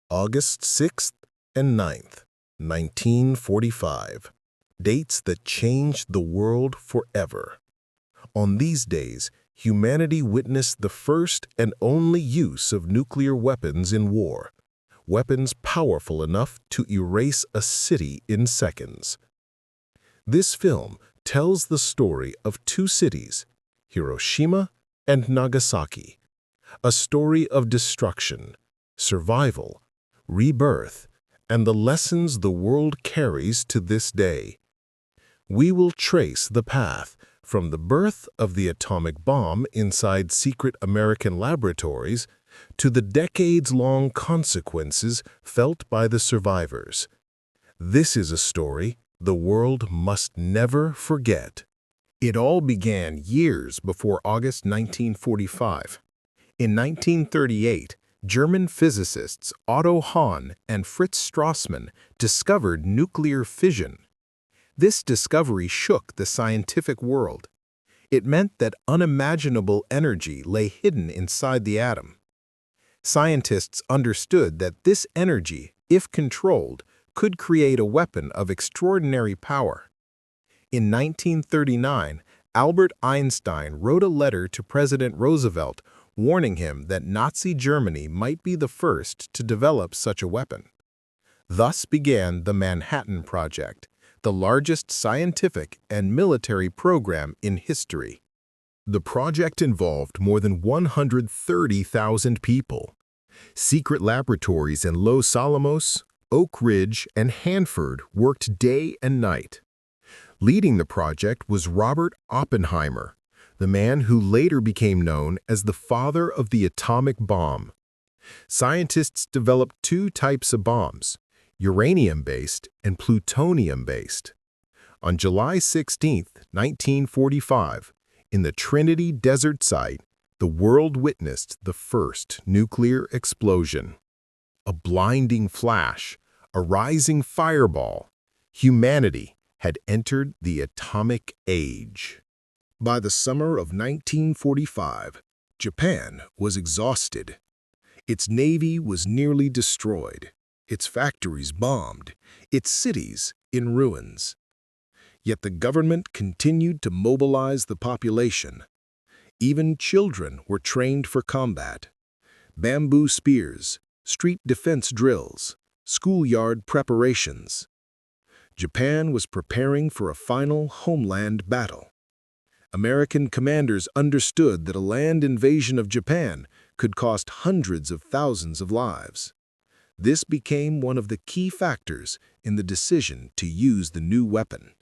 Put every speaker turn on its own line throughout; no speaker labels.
August 6th and 9th, 1945. Dates that changed the world forever. On these days, humanity witnessed the first and only use of nuclear weapons in war, weapons powerful enough to erase a city in seconds. This film tells the story of two cities, Hiroshima and Nagasaki, a story of destruction, survival, rebirth, and the lessons the world carries to this day. We will trace the path from the birth of the atomic bomb inside secret American laboratories to the decades-long consequences felt by the survivors. This is a story the world must never forget. It all began years before August 1945. In 1938, German physicists Otto Hahn and Fritz Strassmann discovered nuclear fission. This discovery shook the scientific world. It meant that unimaginable energy lay hidden inside the atom. Scientists understood that this energy, if controlled, could create a weapon of extraordinary power. In 1939, Albert Einstein wrote a letter to President Roosevelt warning him that Nazi Germany might be the first to develop such a weapon. Thus began the Manhattan Project, the largest scientific and military program in history. The project involved more than 130,000 people. Secret laboratories in Los Alamos, Oak Ridge, and Hanford worked day and night. Leading the project was Robert Oppenheimer, the man who later became known as the father of the atomic bomb. Scientists developed two types of bombs, uranium-based and plutonium-based. On July 16, 1945, in the Trinity Desert site, the world witnessed the first nuclear explosion. A blinding flash, a rising fireball. Humanity had entered the atomic age. By the summer of 1945, Japan was exhausted. Its navy was nearly destroyed, its factories bombed, its cities in ruins. Yet the government continued to mobilize the population. Even children were trained for combat. Bamboo spears, street defense drills, schoolyard preparations. Japan was preparing for a final homeland battle. American commanders understood that a land invasion of Japan could cost hundreds of thousands of lives. This became one of the key factors in the decision to use the new weapon.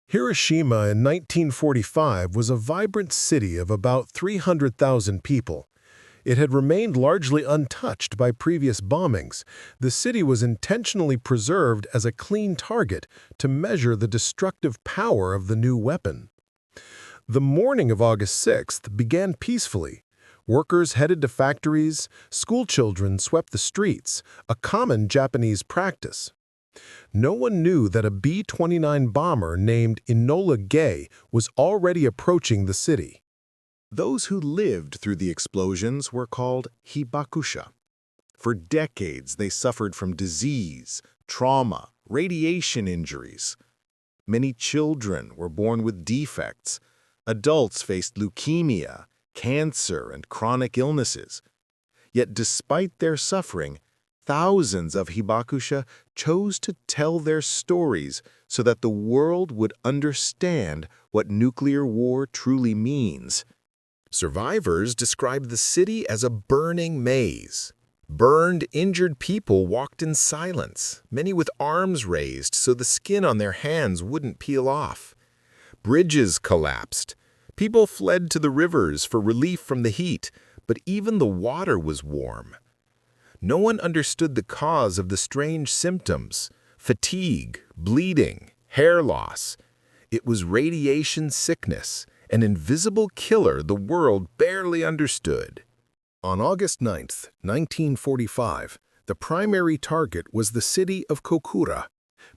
Hiroshima in 1945 was a vibrant city of about 300,000 people. It had remained largely untouched by previous bombings. The city was intentionally preserved as a clean target to measure the destructive power of the new weapon. The morning of August 6th began peacefully. Workers headed to factories, schoolchildren swept the streets, a common Japanese practice. No one knew that a B-29 bomber named Enola Gay was already approaching the city. Those who lived through the explosions were called hibakusha. For decades, they suffered from disease, trauma, radiation injuries. Many children were born with defects. Adults faced leukemia, cancer, and chronic illnesses. Yet despite their suffering, thousands of hibakusha chose to tell their stories so that the world would understand what nuclear war truly means. Survivors described the city as a burning maze. Burned, injured people walked in silence, many with arms raised so the skin on their hands wouldn't peel off. Bridges collapsed. People fled to the rivers for relief from the heat, but even the water was warm. No one understood the cause of the strange symptoms: fatigue, bleeding, hair loss. It was radiation sickness, an invisible killer the world barely understood. On August 9, 1945, the primary target was the city of Kokura,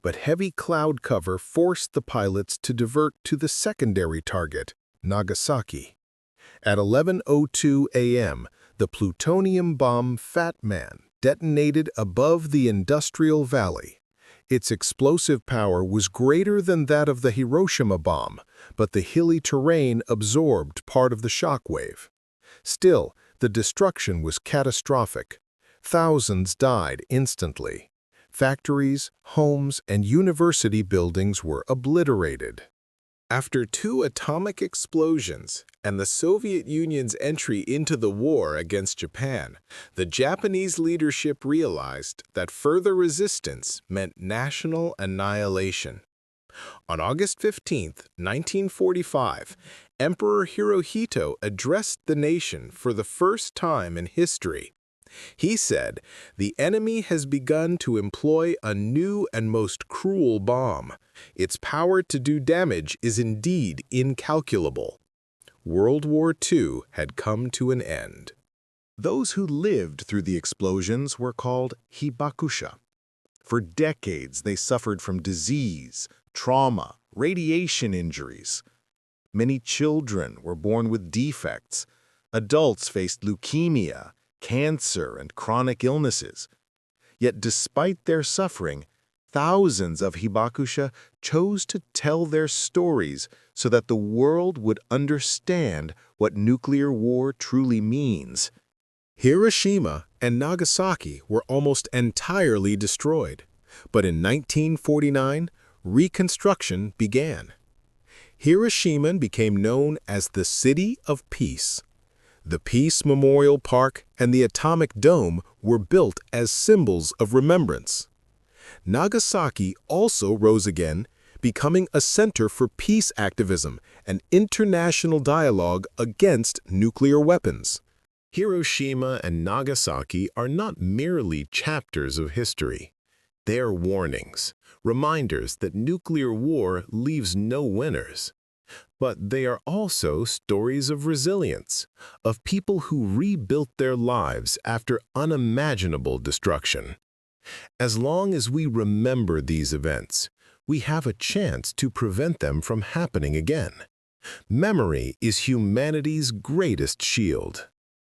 but heavy cloud cover forced the pilots to divert to the secondary target, Nagasaki. At 11:02 a.m., the plutonium bomb Fat Man detonated above the industrial valley. Its explosive power was greater than that of the Hiroshima bomb, but the hilly terrain absorbed part of the shockwave. Still, the destruction was catastrophic. Thousands died instantly. Factories, homes, and university buildings were obliterated. After 2 atomic explosions and the Soviet Union's entry into the war against Japan, the Japanese leadership realized that further resistance meant national annihilation. On August 15, 1945, Emperor Hirohito addressed the nation for the first time in history. He said, "The enemy has begun to employ a new and most cruel bomb. Its power to do damage is indeed incalculable." World War II had come to an end. Those who lived through the explosions were called hibakusha. For decades, they suffered from disease, trauma, radiation injuries. Many children were born with defects. Adults faced leukemia, cancer, and chronic illnesses. Yet despite their suffering, thousands of hibakusha chose to tell their stories so that the world would understand what nuclear war truly means. Hiroshima and Nagasaki were almost entirely destroyed, but in 1949, reconstruction began. Hiroshima became known as the City of Peace. The Peace Memorial Park and the Atomic Dome were built as symbols of remembrance. Nagasaki also rose again, becoming a center for peace activism and international dialogue against nuclear weapons. Hiroshima and Nagasaki are not merely chapters of history. They are warnings, reminders that nuclear war leaves no winners. But they are also stories of resilience, of people who rebuilt their lives after unimaginable destruction. As long as we remember these events, we have a chance to prevent them from happening again. Memory is humanity's greatest shield.